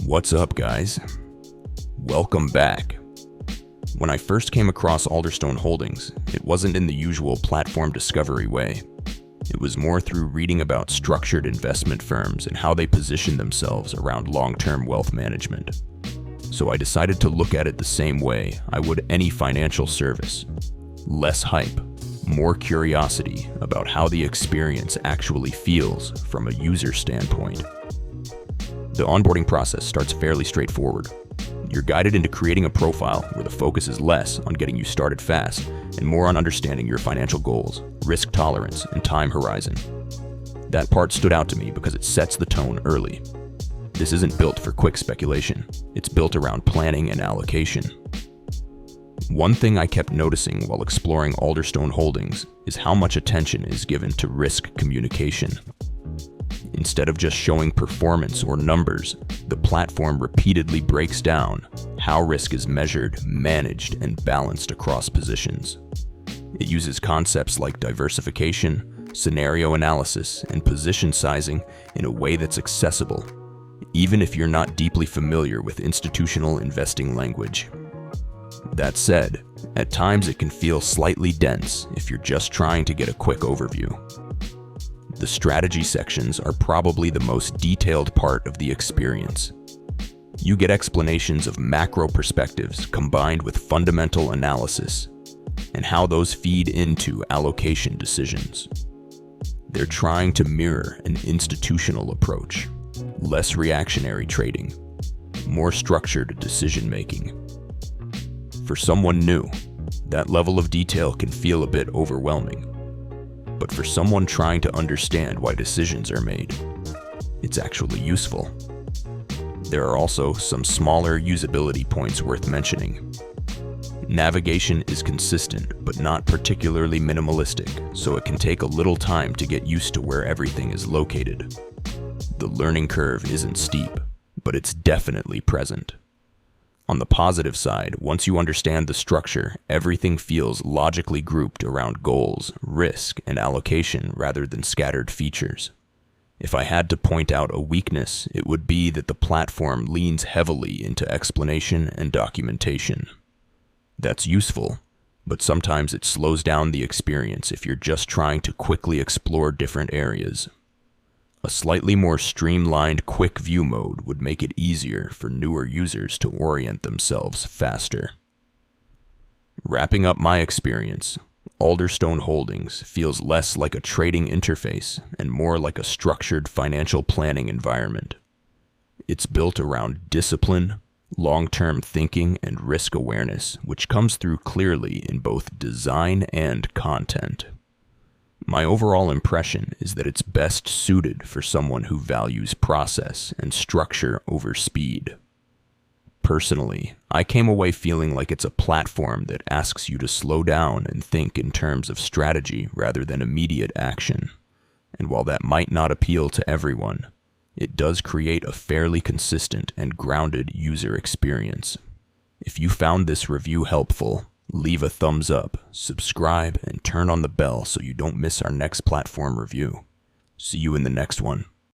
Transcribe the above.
What's up, guys? Welcome back. When I first came across Alderstone Holdings, it wasn't in the usual platform discovery way. It was more through reading about structured investment firms and how they position themselves around long-term wealth management. So I decided to look at it the same way I would any financial service. Less hype, more curiosity about how the experience actually feels from a user standpoint. The onboarding process starts fairly straightforward. You're guided into creating a profile where the focus is less on getting you started fast and more on understanding your financial goals, risk tolerance, and time horizon. That part stood out to me because it sets the tone early. This isn't built for quick speculation. It's built around planning and allocation. One thing I kept noticing while exploring Alderstone Holdings is how much attention is given to risk communication. Instead of just showing performance or numbers, the platform repeatedly breaks down how risk is measured, managed, and balanced across positions. It uses concepts like diversification, scenario analysis, and position sizing in a way that's accessible, even if you're not deeply familiar with institutional investing language. That said, at times it can feel slightly dense if you're just trying to get a quick overview. The strategy sections are probably the most detailed part of the experience. You get explanations of macro perspectives combined with fundamental analysis and how those feed into allocation decisions. They're trying to mirror an institutional approach, less reactionary trading, more structured decision-making. For someone new, that level of detail can feel a bit overwhelming. But for someone trying to understand why decisions are made, it's actually useful. There are also some smaller usability points worth mentioning. Navigation is consistent but not particularly minimalistic, so it can take a little time to get used to where everything is located. The learning curve isn't steep, but it's definitely present. On the positive side, once you understand the structure, everything feels logically grouped around goals, risk, and allocation rather than scattered features. If I had to point out a weakness, it would be that the platform leans heavily into explanation and documentation. That's useful, but sometimes it slows down the experience if you're just trying to quickly explore different areas. A slightly more streamlined quick view mode would make it easier for newer users to orient themselves faster. Wrapping up my experience, Alderstone Holdings feels less like a trading interface and more like a structured financial planning environment. It's built around discipline, long-term thinking, and risk awareness, which comes through clearly in both design and content. My overall impression is that it's best suited for someone who values process and structure over speed. Personally, I came away feeling like it's a platform that asks you to slow down and think in terms of strategy rather than immediate action. And while that might not appeal to everyone, it does create a fairly consistent and grounded user experience. If you found this review helpful, leave a thumbs up, subscribe, and turn on the bell so you don't miss our next platform review. See you in the next one.